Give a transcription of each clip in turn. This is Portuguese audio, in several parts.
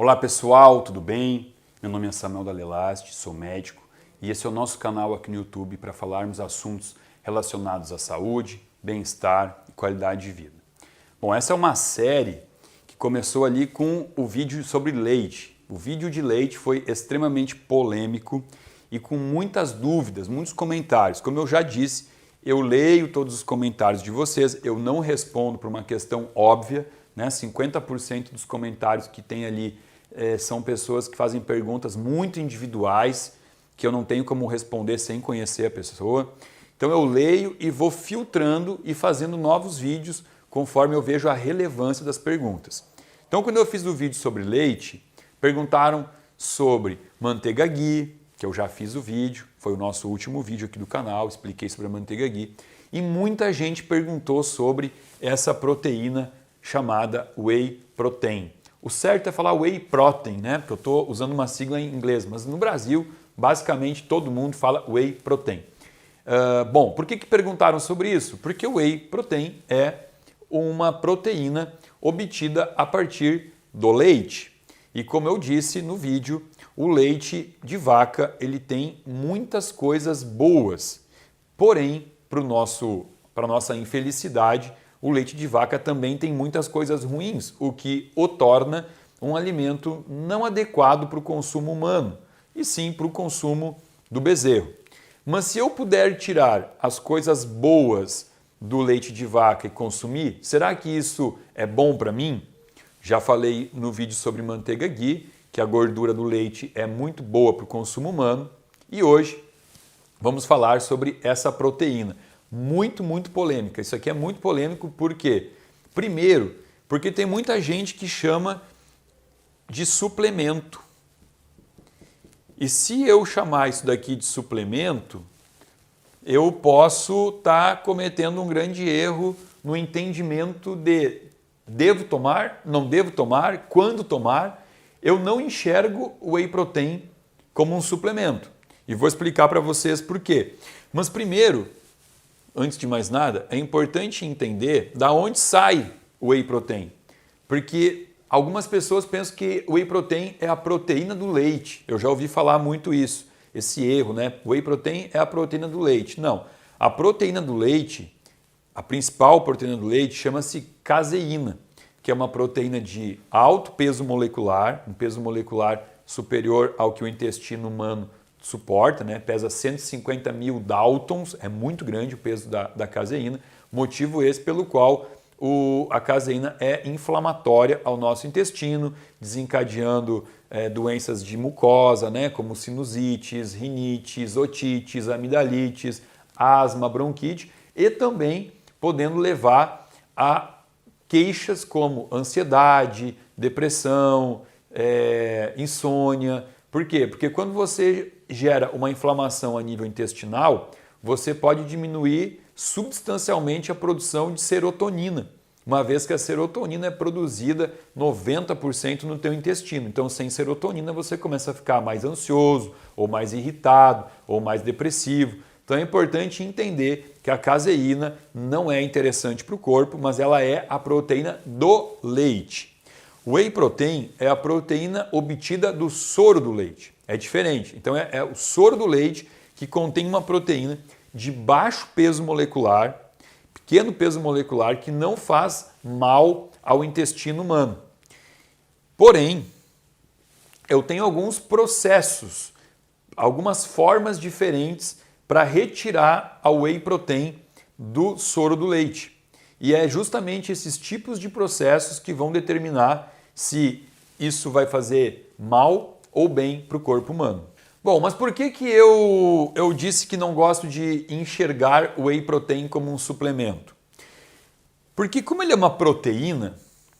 Olá pessoal, tudo bem? Meu nome é Samuel Dalelaste, sou médico e esse é o nosso canal aqui no YouTube para falarmos assuntos relacionados à saúde, bem-estar e qualidade de vida. Bom, essa é uma série que começou ali com o vídeo sobre leite. O vídeo de leite foi extremamente polêmico e com muitas dúvidas, muitos comentários. Como eu já disse, eu leio todos os comentários de vocês, eu não respondo por uma questão óbvia, né? 50% dos comentários que tem ali são pessoas que fazem perguntas muito individuais, que eu não tenho como responder sem conhecer a pessoa. Então eu leio e vou filtrando e fazendo novos vídeos conforme eu vejo a relevância das perguntas. Então quando eu fiz o vídeo sobre leite, perguntaram sobre manteiga ghee, que eu já fiz o vídeo, foi o nosso último vídeo aqui do canal, expliquei sobre a manteiga ghee, e muita gente perguntou sobre essa proteína chamada whey protein. O certo é falar whey protein, né? Porque eu estou usando uma sigla em inglês, mas no Brasil, basicamente, todo mundo fala whey protein. Bom, por que perguntaram sobre isso? Porque o whey protein é uma proteína obtida a partir do leite. E como eu disse no vídeo, o leite de vaca ele tem muitas coisas boas. Porém, para a nossa infelicidade, o leite de vaca também tem muitas coisas ruins, o que o torna um alimento não adequado para o consumo humano, e sim para o consumo do bezerro. Mas se eu puder tirar as coisas boas do leite de vaca e consumir, será que isso é bom para mim? Já falei no vídeo sobre manteiga ghee, que a gordura do leite é muito boa para o consumo humano, e hoje vamos falar sobre essa proteína. Muito polêmica. Isso aqui é muito polêmico por quê? Primeiro, porque tem muita gente que chama de suplemento. E se eu chamar isso daqui de suplemento, eu posso estar cometendo um grande erro no entendimento de devo tomar, não devo tomar, quando tomar. Eu não enxergo o whey protein como um suplemento. E vou explicar para vocês por quê. Mas primeiro, antes de mais nada, é importante entender da onde sai o whey protein. Porque algumas pessoas pensam que o whey protein é a proteína do leite. Eu já ouvi falar muito isso, esse erro, né? O whey protein é a proteína do leite. Não, a proteína do leite, a principal proteína do leite, chama-se caseína, que é uma proteína de alto peso molecular, um peso molecular superior ao que o intestino humano suporta, né? Pesa 150 mil Daltons, é muito grande o peso da caseína, motivo esse pelo qual a caseína é inflamatória ao nosso intestino, desencadeando doenças de mucosa, né? Como sinusites, rinites, otites, amidalites, asma, bronquite, e também podendo levar a queixas como ansiedade, depressão, insônia. Por quê? Porque quando você gera uma inflamação a nível intestinal, você pode diminuir substancialmente a produção de serotonina, uma vez que a serotonina é produzida 90% no teu intestino. Então, sem serotonina, você começa a ficar mais ansioso, ou mais irritado, ou mais depressivo. Então, é importante entender que a caseína não é interessante para o corpo, mas ela é a proteína do leite. O whey protein é a proteína obtida do soro do leite. É diferente. Então é o soro do leite que contém uma proteína de baixo peso molecular, pequeno peso molecular, que não faz mal ao intestino humano. Porém, eu tenho alguns processos, algumas formas diferentes para retirar a whey protein do soro do leite. E é justamente esses tipos de processos que vão determinar se isso vai fazer mal ou bem para o corpo humano. Bom, mas por que eu disse que não gosto de enxergar o whey protein como um suplemento? Porque como ele é uma proteína,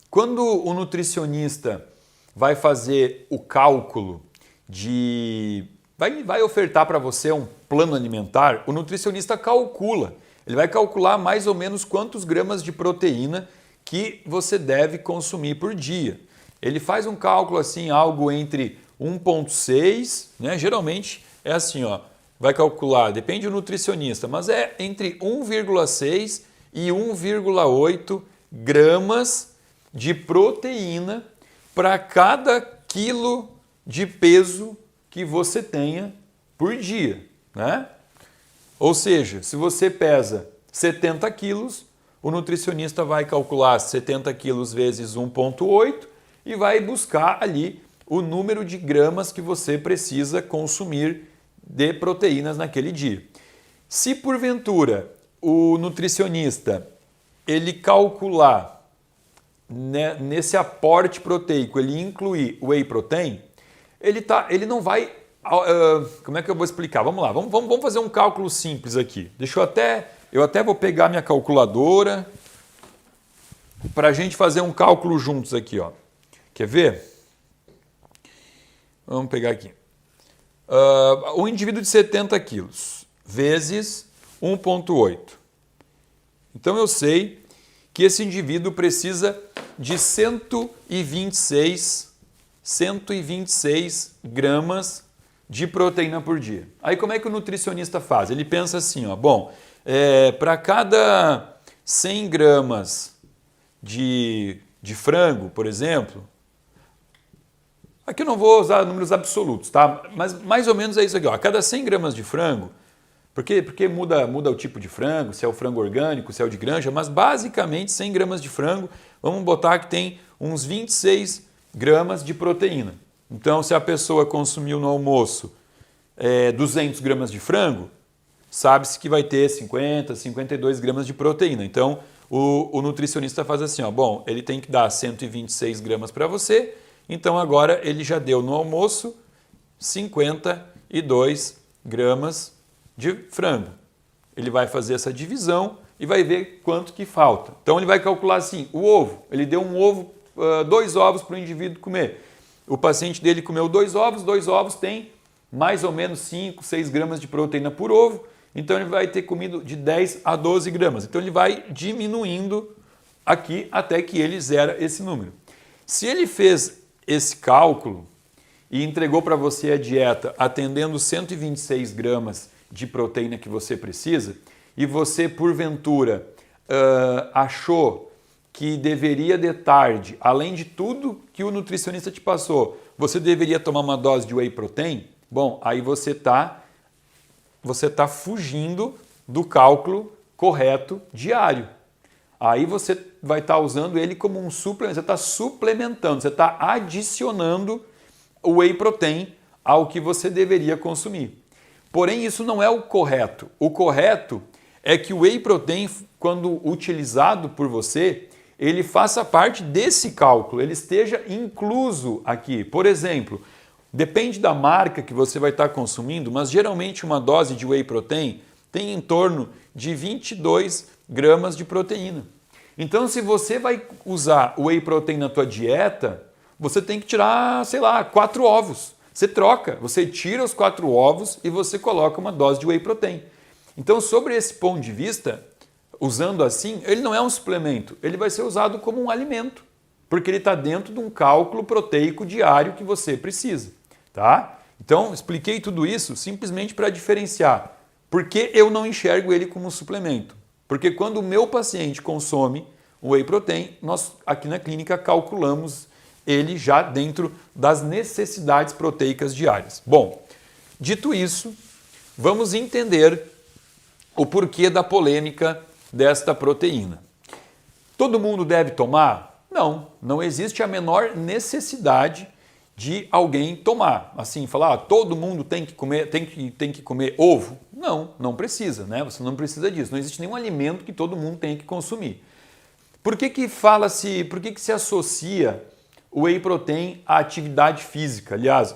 quando o nutricionista vai fazer o cálculo vai ofertar para você um plano alimentar, o nutricionista calcula. Ele vai calcular mais ou menos quantos gramas de proteína que você deve consumir por dia. Ele faz um cálculo assim, algo entre 1,6, né? Geralmente é assim, ó, vai calcular, depende do nutricionista, mas é entre 1,6 e 1,8 gramas de proteína para cada quilo de peso que você tenha por dia, né? Ou seja, se você pesa 70 quilos, o nutricionista vai calcular 70 quilos vezes 1,8 e vai buscar ali o número de gramas que você precisa consumir de proteínas naquele dia. Se porventura o nutricionista ele calcular nesse aporte proteico, ele incluir whey protein, ele não vai... como é que eu vou explicar? Vamos lá, vamos fazer um cálculo simples aqui. Eu até vou pegar minha calculadora para a gente fazer um cálculo juntos aqui, ó. Quer ver? Vamos pegar aqui. Um indivíduo de 70 quilos vezes 1,8. Então eu sei que esse indivíduo precisa de 126 gramas de proteína por dia. Aí como é que o nutricionista faz? Ele pensa assim, ó, bom, para cada 100 gramas de frango, por exemplo, aqui eu não vou usar números absolutos, tá? Mas mais ou menos é isso aqui, ó, a cada 100 gramas de frango, porque muda o tipo de frango, se é o frango orgânico, se é o de granja, mas basicamente 100 gramas de frango, vamos botar que tem uns 26 gramas de proteína. Então, se a pessoa consumiu no almoço 200 gramas de frango, sabe-se que vai ter 50, 52 gramas de proteína. Então, o nutricionista faz assim, ó, bom, ele tem que dar 126 gramas para você, então agora ele já deu no almoço 52 gramas de frango. Ele vai fazer essa divisão e vai ver quanto que falta. Então ele vai calcular assim, o ovo, ele deu um ovo, 2 ovos para o indivíduo comer. O paciente dele comeu 2 ovos tem mais ou menos 5, 6 gramas de proteína por ovo, então ele vai ter comido de 10 a 12 gramas. Então ele vai diminuindo aqui até que ele zera esse número. Se ele fez esse cálculo e entregou para você a dieta atendendo 126 gramas de proteína que você precisa, e você porventura achou que deveria de tarde, além de tudo que o nutricionista te passou, você deveria tomar uma dose de whey protein, bom, aí você tá fugindo do cálculo correto diário. Aí você vai estar usando ele como um suplemento, você está suplementando, você está adicionando o whey protein ao que você deveria consumir. Porém, isso não é o correto. O correto é que o whey protein, quando utilizado por você, ele faça parte desse cálculo, ele esteja incluso aqui. Por exemplo, depende da marca que você vai estar consumindo, mas geralmente uma dose de whey protein tem em torno de 22 gramas de proteína. Então, se você vai usar o whey protein na tua dieta, você tem que tirar, sei lá, 4 ovos. Você troca, você tira os 4 ovos e você coloca uma dose de whey protein. Então, sobre esse ponto de vista, usando assim, ele não é um suplemento, ele vai ser usado como um alimento, porque ele está dentro de um cálculo proteico diário que você precisa, tá? Então, expliquei tudo isso simplesmente para diferenciar. Por que eu não enxergo ele como um suplemento? Porque quando o meu paciente consome o whey protein, nós aqui na clínica calculamos ele já dentro das necessidades proteicas diárias. Bom, dito isso, vamos entender o porquê da polêmica desta proteína. Todo mundo deve tomar? Não, não existe a menor necessidade de alguém tomar. Assim, falar, todo mundo tem que comer ovo? Não, não precisa, né? Você não precisa disso. Não existe nenhum alimento que todo mundo tem que consumir. Por que se associa o whey protein à atividade física? Aliás,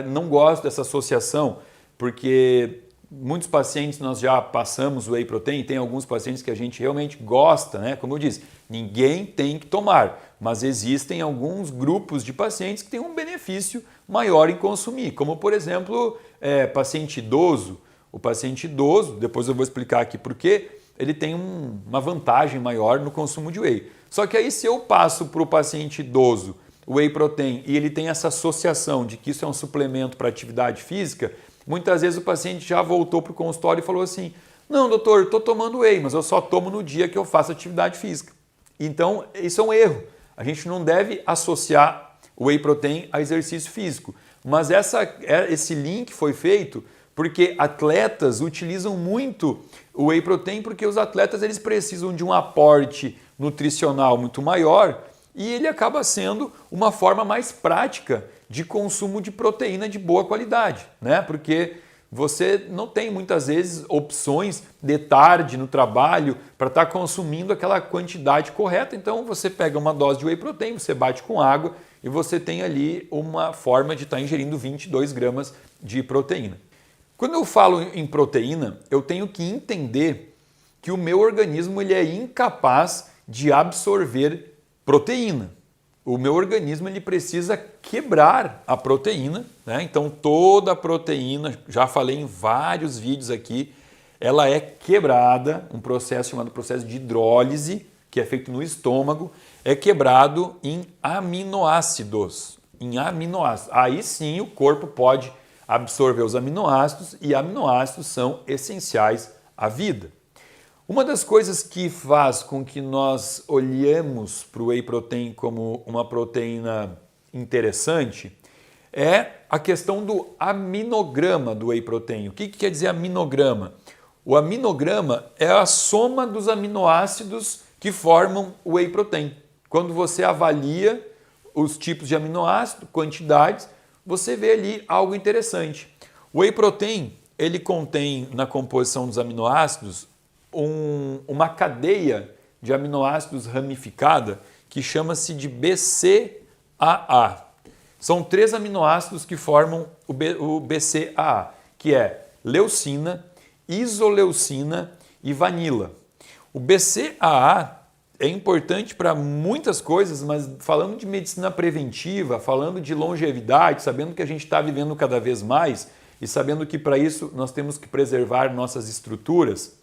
não gosto dessa associação, porque muitos pacientes nós já passamos o whey protein, tem alguns pacientes que a gente realmente gosta, né? Como eu disse, ninguém tem que tomar, mas existem alguns grupos de pacientes que têm um benefício maior em consumir, como por exemplo, paciente idoso. O paciente idoso, depois eu vou explicar aqui por quê, ele tem uma vantagem maior no consumo de whey. Só que aí se eu passo para o paciente idoso o whey protein e ele tem essa associação de que isso é um suplemento para atividade física, muitas vezes o paciente já voltou para o consultório e falou assim, não doutor, estou tomando whey, mas eu só tomo no dia que eu faço atividade física. Então isso é um erro. A gente não deve associar o whey protein a exercício físico. Mas esse link foi feito porque atletas utilizam muito o whey protein porque os atletas eles precisam de um aporte nutricional muito maior e ele acaba sendo uma forma mais prática de consumo de proteína de boa qualidade, né? Porque você não tem muitas vezes opções de tarde no trabalho para estar consumindo aquela quantidade correta. Então você pega uma dose de whey protein, você bate com água e você tem ali uma forma de estar ingerindo 22 gramas de proteína. Quando eu falo em proteína, eu tenho que entender que o meu organismo ele é incapaz de absorver proteína. O meu organismo ele precisa quebrar a proteína, né? Então toda a proteína, já falei em vários vídeos aqui, ela é quebrada, um processo chamado processo de hidrólise, que é feito no estômago, é quebrado em aminoácidos. Aí sim o corpo pode absorver os aminoácidos e aminoácidos são essenciais à vida. Uma das coisas que faz com que nós olhemos para o whey protein como uma proteína interessante é a questão do aminograma do whey protein. O que quer dizer aminograma? O aminograma é a soma dos aminoácidos que formam o whey protein. Quando você avalia os tipos de aminoácidos, quantidades, você vê ali algo interessante. O whey protein, ele contém na composição dos aminoácidos uma cadeia de aminoácidos ramificada que chama-se de BCAA. São 3 aminoácidos que formam o BCAA, que é leucina, isoleucina e vanila. O BCAA é importante para muitas coisas, mas falando de medicina preventiva, falando de longevidade, sabendo que a gente está vivendo cada vez mais e sabendo que para isso nós temos que preservar nossas estruturas,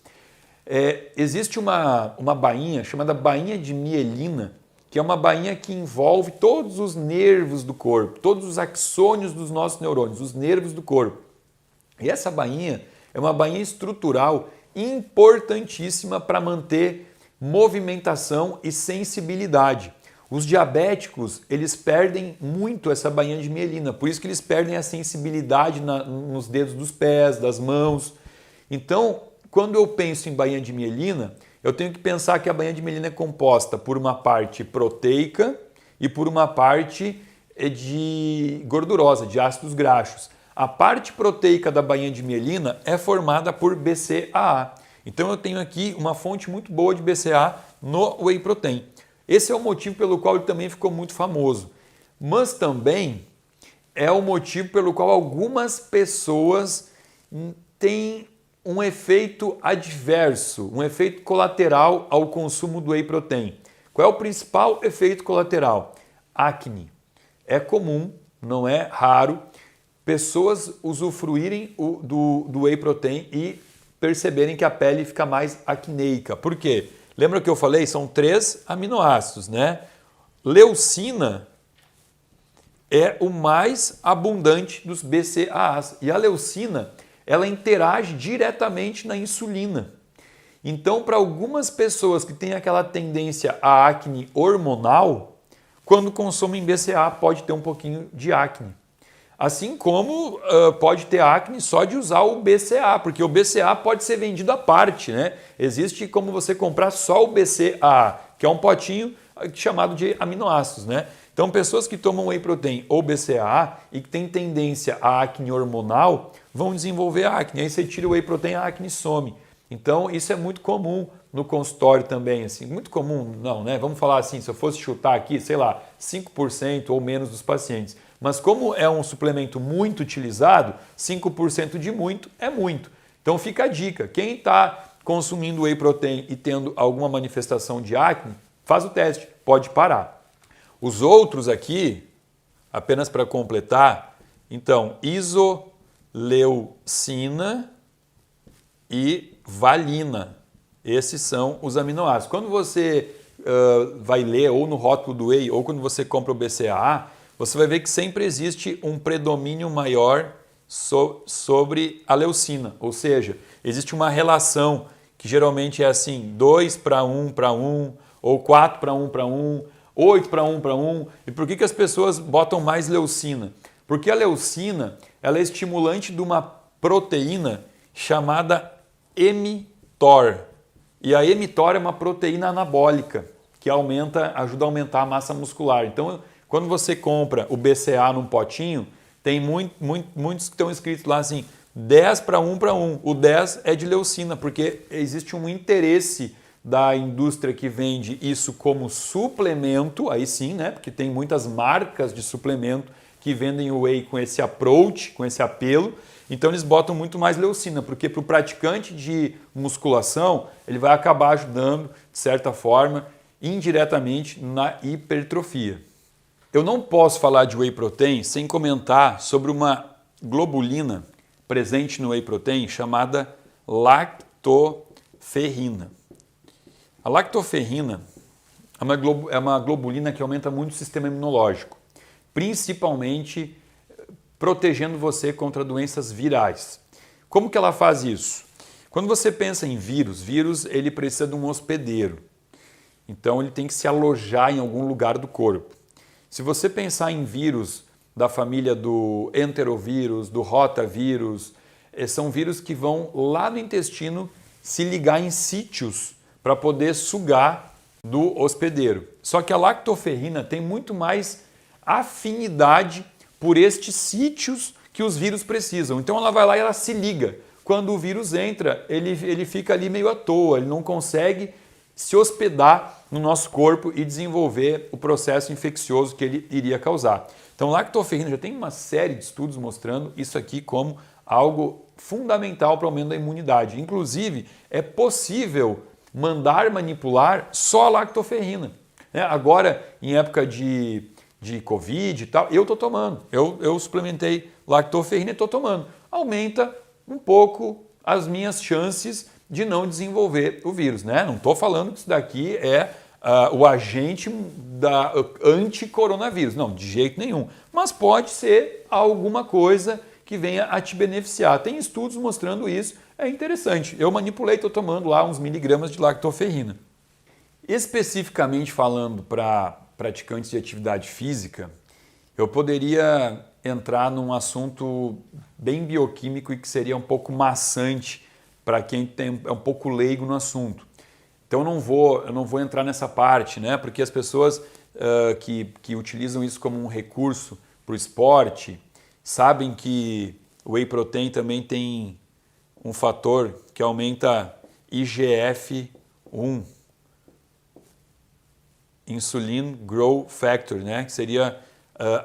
existe uma bainha chamada bainha de mielina, que é uma bainha que envolve todos os nervos do corpo, todos os axônios dos nossos neurônios, os nervos do corpo. E essa bainha é uma bainha estrutural importantíssima para manter movimentação e sensibilidade. Os diabéticos, eles perdem muito essa bainha de mielina, por isso que eles perdem a sensibilidade nos dedos dos pés, das mãos. Então, quando eu penso em bainha de mielina, eu tenho que pensar que a bainha de mielina é composta por uma parte proteica e por uma parte de gordurosa, de ácidos graxos. A parte proteica da bainha de mielina é formada por BCAA. Então eu tenho aqui uma fonte muito boa de BCAA no whey protein. Esse é o motivo pelo qual ele também ficou muito famoso. Mas também é o motivo pelo qual algumas pessoas têm um efeito adverso, um efeito colateral ao consumo do whey protein. Qual é o principal efeito colateral? Acne. É comum, não é raro, pessoas usufruírem do whey protein e perceberem que a pele fica mais acneica. Por quê? Lembra que eu falei? São 3 aminoácidos, né? Leucina é o mais abundante dos BCAAs. E a leucina, ela interage diretamente na insulina. Então, para algumas pessoas que têm aquela tendência à acne hormonal, quando consomem BCAA pode ter um pouquinho de acne. Assim como pode ter acne só de usar o BCAA, porque o BCAA pode ser vendido à parte, né? Existe como você comprar só o BCAA, que é um potinho chamado de aminoácidos, né? Então, pessoas que tomam whey protein ou BCAA e que têm tendência à acne hormonal vão desenvolver acne. Aí você tira o whey protein, a acne some. Então, isso é muito comum no consultório também, assim, muito comum, não, né? Vamos falar assim, se eu fosse chutar aqui, sei lá, 5% ou menos dos pacientes. Mas como é um suplemento muito utilizado, 5% de muito é muito. Então fica a dica, quem está consumindo whey protein e tendo alguma manifestação de acne, faz o teste, pode parar. Os outros aqui, apenas para completar, então, isoleucina e valina. Esses são os aminoácidos. Quando você vai ler ou no rótulo do whey ou quando você compra o BCAA, você vai ver que sempre existe um predomínio maior sobre a leucina, ou seja, existe uma relação que geralmente é assim, 2 para 1 para 1, ou 4 para 1 para 1, 8:1:1. E por que as pessoas botam mais leucina? Porque a leucina ela é estimulante de uma proteína chamada mTOR. E a mTOR é uma proteína anabólica que ajuda a aumentar a massa muscular. Então, quando você compra o BCA num potinho, tem muitos que estão escritos lá assim, 10:1:1. O 10 é de leucina, porque existe um interesse da indústria que vende isso como suplemento, aí sim, né? Porque tem muitas marcas de suplemento que vendem o whey com esse approach, com esse apelo. Então eles botam muito mais leucina, porque para o praticante de musculação, ele vai acabar ajudando, de certa forma, indiretamente na hipertrofia. Eu não posso falar de whey protein sem comentar sobre uma globulina presente no whey protein chamada lactoferrina. A lactoferrina é uma globulina que aumenta muito o sistema imunológico, principalmente protegendo você contra doenças virais. Como que ela faz isso? Quando você pensa em vírus ele precisa de um hospedeiro. Então ele tem que se alojar em algum lugar do corpo. Se você pensar em vírus da família do enterovírus, do rotavírus, são vírus que vão lá no intestino se ligar em sítios para poder sugar do hospedeiro. Só que a lactoferrina tem muito mais afinidade por estes sítios que os vírus precisam. Então ela vai lá e ela se liga. Quando o vírus entra, ele fica ali meio à toa, ele não consegue se hospedar no nosso corpo e desenvolver o processo infeccioso que ele iria causar. Então, lactoferrina já tem uma série de estudos mostrando isso aqui como algo fundamental para o aumento da imunidade. Inclusive, é possível mandar manipular só a lactoferrina. Agora, em época de Covid e tal, eu estou tomando. Eu suplementei lactoferrina e estou tomando. Aumenta um pouco as minhas chances de não desenvolver o vírus, né? Não estou falando que isso daqui é o agente da anti-coronavírus, não, de jeito nenhum. Mas pode ser alguma coisa que venha a te beneficiar. Tem estudos mostrando isso, é interessante. Eu manipulei, estou tomando lá uns miligramas de lactoferrina. Especificamente falando para praticantes de atividade física, eu poderia entrar num assunto bem bioquímico e que seria um pouco maçante para quem é um pouco leigo no assunto. Então eu não vou entrar nessa parte, né? Porque as pessoas que utilizam isso como um recurso para o esporte sabem que o whey protein também tem um fator que aumenta IGF-1, Insulin Growth Factor, né? Que seria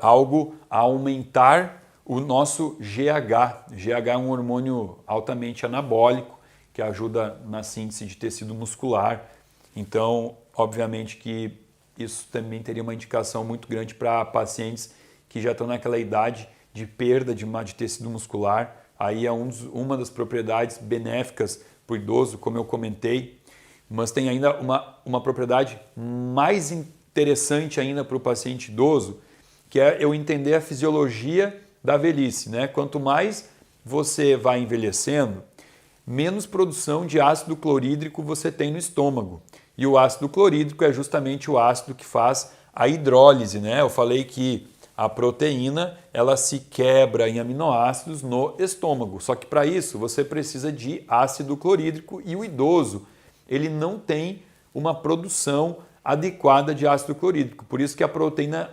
algo a aumentar o nosso GH. GH é um hormônio altamente anabólico que ajuda na síntese de tecido muscular. Então, obviamente que isso também teria uma indicação muito grande para pacientes que já estão naquela idade de perda de tecido muscular. Aí é uma das propriedades benéficas para o idoso, como eu comentei. Mas tem ainda uma propriedade mais interessante ainda para o paciente idoso, que é eu entender a fisiologia da velhice, né? Quanto mais você vai envelhecendo, menos produção de ácido clorídrico você tem no estômago. E o ácido clorídrico é justamente o ácido que faz a hidrólise, né? Eu falei que a proteína ela se quebra em aminoácidos no estômago. Só que para isso você precisa de ácido clorídrico e o idoso ele não tem uma produção adequada de ácido clorídrico. Por isso que a proteína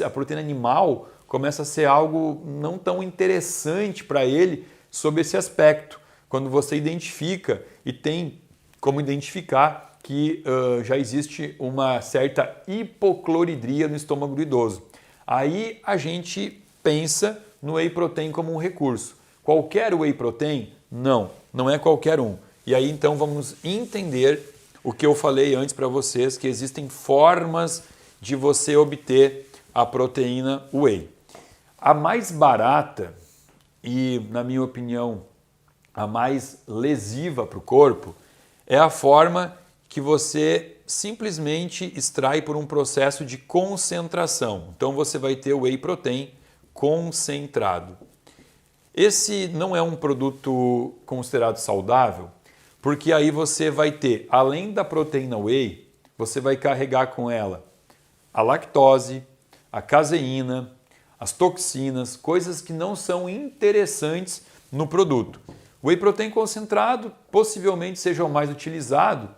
a proteína animal começa a ser algo não tão interessante para ele sob esse aspecto. Quando você identifica e tem como identificar que já existe uma certa hipocloridria no estômago do idoso. Aí a gente pensa no whey protein como um recurso. Qualquer whey protein? Não, não é qualquer um. E aí então vamos entender o que eu falei antes para vocês, que existem formas de você obter a proteína whey. A mais barata e, na minha opinião, a mais lesiva para o corpo é a forma que você simplesmente extrai por um processo de concentração. Então você vai ter o whey protein concentrado. Esse não é um produto considerado saudável, porque aí você vai ter, além da proteína whey, você vai carregar com ela a lactose, a caseína, as toxinas, coisas que não são interessantes no produto. O whey protein concentrado possivelmente seja o mais utilizado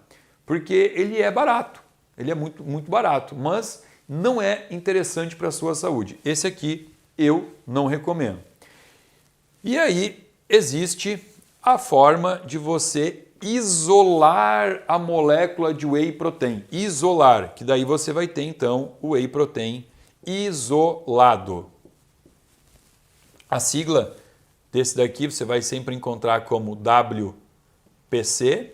porque ele é barato, ele é muito barato, mas não é interessante para a sua saúde. Esse aqui eu não recomendo. E aí existe a forma de você isolar a molécula de whey protein. Isolar, que daí você vai ter então o whey protein isolado. A sigla desse daqui você vai sempre encontrar como WPC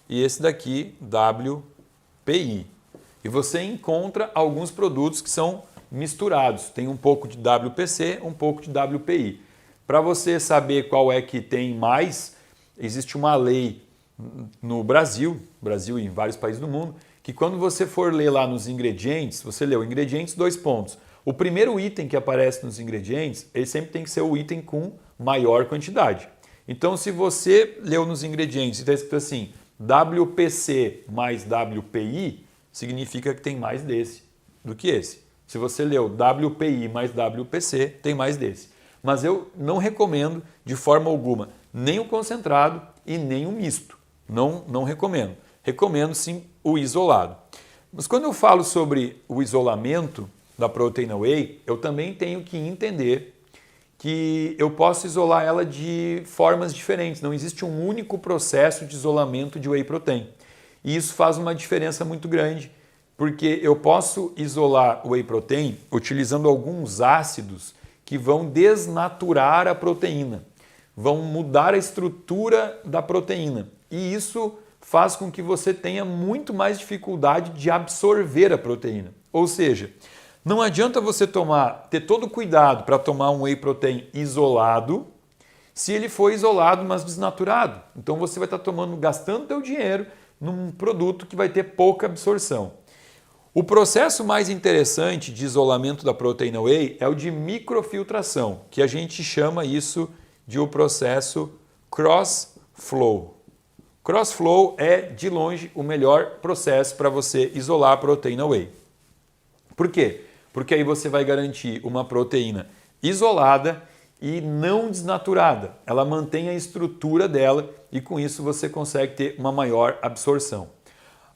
e esse daqui WPI. E você encontra alguns produtos que são misturados. Tem um pouco de WPC, um pouco de WPI. Para você saber qual é que tem mais, existe uma lei no Brasil e em vários países do mundo, que quando você for ler lá nos ingredientes, você leu ingredientes, 2 pontos. O primeiro item que aparece nos ingredientes, ele sempre tem que ser o item com maior quantidade. Então, se você leu nos ingredientes e está escrito assim, WPC mais WPI, significa que tem mais desse do que esse. Se você leu WPI mais WPC, tem mais desse. Mas eu não recomendo de forma alguma nem o concentrado e nem o misto. Não recomendo. Recomendo sim o isolado. Mas quando eu falo sobre o isolamento da proteína whey, eu também tenho que entender que eu posso isolar ela de formas diferentes. Não existe um único processo de isolamento de whey protein. E isso faz uma diferença muito grande, porque eu posso isolar o whey protein utilizando alguns ácidos que vão desnaturar a proteína, vão mudar a estrutura da proteína. E isso faz com que você tenha muito mais dificuldade de absorver a proteína. Ou seja, não adianta você ter todo o cuidado para tomar um whey protein isolado, se ele for isolado, mas desnaturado. Então você vai estar gastando seu dinheiro num produto que vai ter pouca absorção. O processo mais interessante de isolamento da proteína whey é o de microfiltração, que a gente chama isso de o processo cross-flow. Cross-flow é, de longe, o melhor processo para você isolar a proteína whey. Por quê? Porque aí você vai garantir uma proteína isolada e não desnaturada. Ela mantém a estrutura dela e com isso você consegue ter uma maior absorção.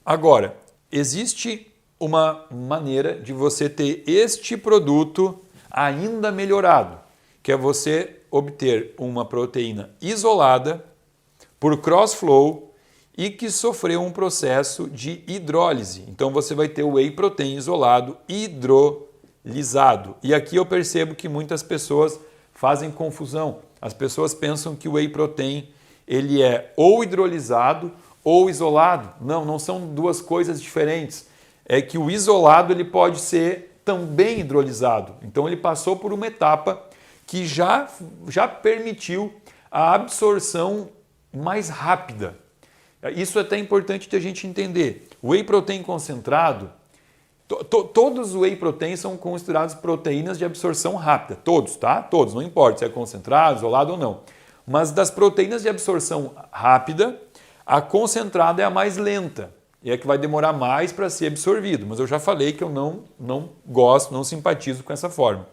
Agora, existe uma maneira de você ter este produto ainda melhorado, que é você obter uma proteína isolada por cross-flow e que sofreu um processo de hidrólise. Então você vai ter o whey protein isolado hidrolisado. E aqui eu percebo que muitas pessoas fazem confusão. As pessoas pensam que o whey protein ele é ou hidrolisado ou isolado. Não são duas coisas diferentes. É que o isolado ele pode ser também hidrolisado. Então ele passou por uma etapa que já permitiu a absorção mais rápida. Isso é até importante de a gente entender. O whey protein concentrado, todos os whey protein são considerados proteínas de absorção rápida. Todos, tá? Todos, não importa se é concentrado, isolado ou não. Mas das proteínas de absorção rápida, a concentrada é a mais lenta. E é que vai demorar mais para ser absorvido. Mas eu já falei que eu não gosto, não simpatizo com essa forma.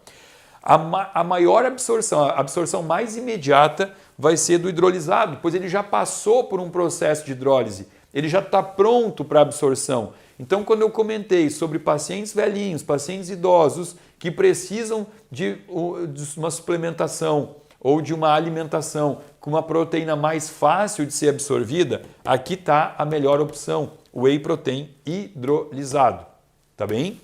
A maior absorção, a absorção mais imediata vai ser do hidrolisado, pois ele já passou por um processo de hidrólise. Ele já está pronto para absorção. Então, quando eu comentei sobre pacientes velhinhos, pacientes idosos que precisam de uma suplementação ou de uma alimentação com uma proteína mais fácil de ser absorvida, aqui está a melhor opção, o whey protein hidrolisado. Tá bem?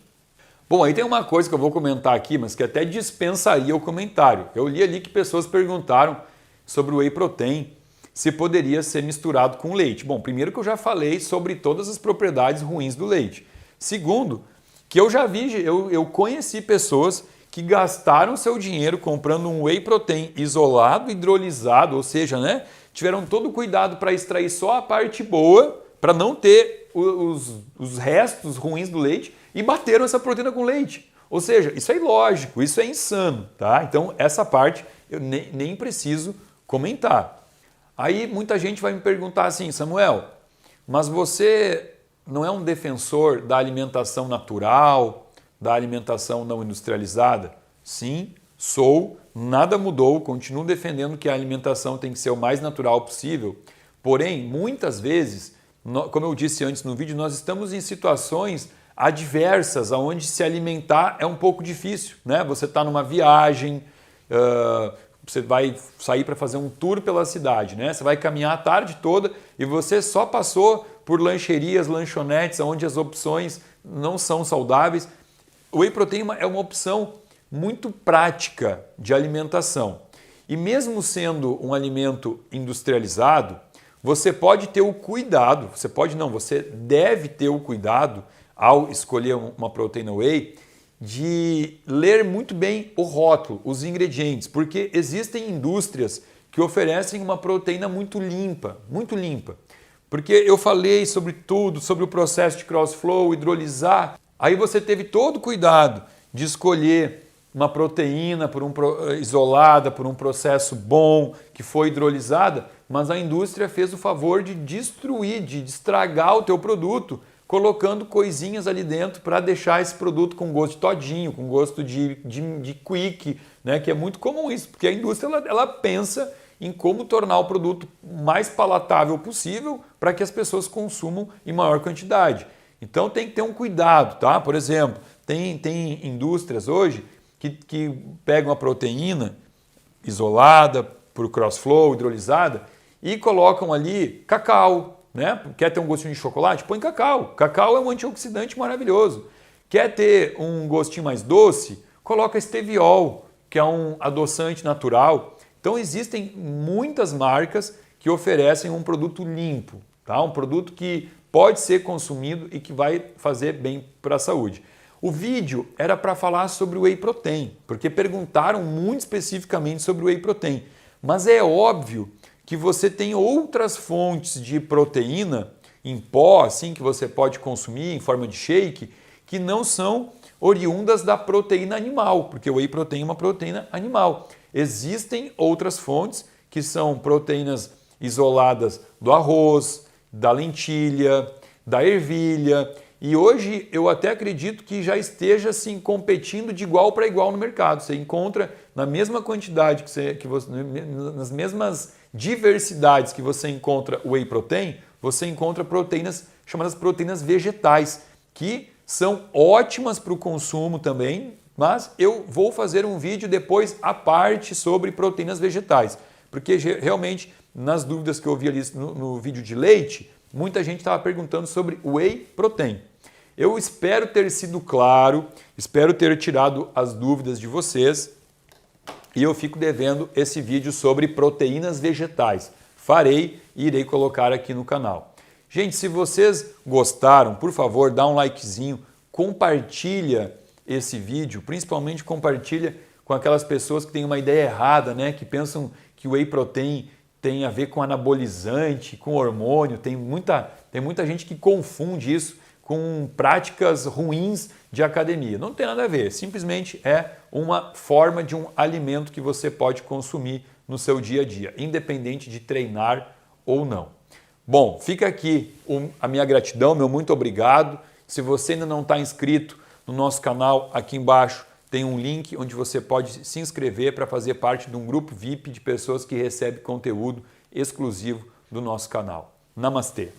Bom, aí tem uma coisa que eu vou comentar aqui, mas que até dispensaria o comentário. Eu li ali que pessoas perguntaram sobre o whey protein, se poderia ser misturado com leite. Bom, primeiro que eu já falei sobre todas as propriedades ruins do leite. Segundo, que eu já vi, eu conheci pessoas que gastaram seu dinheiro comprando um whey protein isolado, hidrolisado, ou seja, né, tiveram todo o cuidado para extrair só a parte boa, para não ter os restos ruins do leite, e bateram essa proteína com leite. Ou seja, isso é ilógico, isso é insano, tá? Então, essa parte eu nem preciso comentar. Aí muita gente vai me perguntar assim, Samuel, mas você não é um defensor da alimentação natural, da alimentação não industrializada? Sim, sou, nada mudou, continuo defendendo que a alimentação tem que ser o mais natural possível. Porém, muitas vezes, como eu disse antes no vídeo, nós estamos em situações adversas, onde se alimentar é um pouco difícil, né? Você está numa viagem, você vai sair para fazer um tour pela cidade, né? Você vai caminhar a tarde toda e você só passou por lancherias, lanchonetes, onde as opções não são saudáveis. O whey protein é uma opção muito prática de alimentação. E mesmo sendo um alimento industrializado, você pode ter o cuidado, você deve ter o cuidado ao escolher uma proteína whey, de ler muito bem o rótulo, os ingredientes, porque existem indústrias que oferecem uma proteína muito limpa, muito limpa. Porque eu falei sobre tudo, sobre o processo de cross-flow, hidrolisar, aí você teve todo o cuidado de escolher uma proteína isolada por um processo bom, que foi hidrolisada, mas a indústria fez o favor de destruir, de estragar o teu produto, colocando coisinhas ali dentro para deixar esse produto com gosto de todinho, com gosto de quick, né? Que é muito comum isso, porque a indústria ela pensa em como tornar o produto mais palatável possível para que as pessoas consumam em maior quantidade. Então tem que ter um cuidado, tá? Por exemplo, tem indústrias hoje que pegam a proteína isolada, por cross-flow, hidrolisada, e colocam ali cacau, né? Quer ter um gostinho de chocolate? Põe cacau. Cacau é um antioxidante maravilhoso. Quer ter um gostinho mais doce? Coloca esteviol, que é um adoçante natural. Então existem muitas marcas que oferecem um produto limpo, tá? Um produto que pode ser consumido e que vai fazer bem para a saúde. O vídeo era para falar sobre o whey protein, porque perguntaram muito especificamente sobre o whey protein. Mas é óbvio que você tem outras fontes de proteína em pó, assim, que você pode consumir em forma de shake, que não são oriundas da proteína animal, porque o whey protein é uma proteína animal. Existem outras fontes que são proteínas isoladas do arroz, da lentilha, da ervilha. E hoje eu até acredito que já esteja assim, competindo de igual para igual no mercado. Você encontra na mesma quantidade, nas mesmas diversidades que você encontra o whey protein, você encontra proteínas chamadas proteínas vegetais, que são ótimas para o consumo também, mas eu vou fazer um vídeo depois à parte sobre proteínas vegetais, porque realmente nas dúvidas que eu vi ali no vídeo de leite, muita gente estava perguntando sobre whey protein. Eu espero ter sido claro, espero ter tirado as dúvidas de vocês e eu fico devendo esse vídeo sobre proteínas vegetais. Farei e irei colocar aqui no canal. Gente, se vocês gostaram, por favor, dá um likezinho, compartilha esse vídeo, principalmente compartilha com aquelas pessoas que têm uma ideia errada, né? Que pensam que o whey protein tem a ver com anabolizante, com hormônio, tem muita gente que confunde isso com práticas ruins de academia. Não tem nada a ver, simplesmente é uma forma de um alimento que você pode consumir no seu dia a dia, independente de treinar ou não. Bom, fica aqui a minha gratidão, meu muito obrigado. Se você ainda não está inscrito no nosso canal, aqui embaixo tem um link onde você pode se inscrever para fazer parte de um grupo VIP de pessoas que recebem conteúdo exclusivo do nosso canal. Namastê!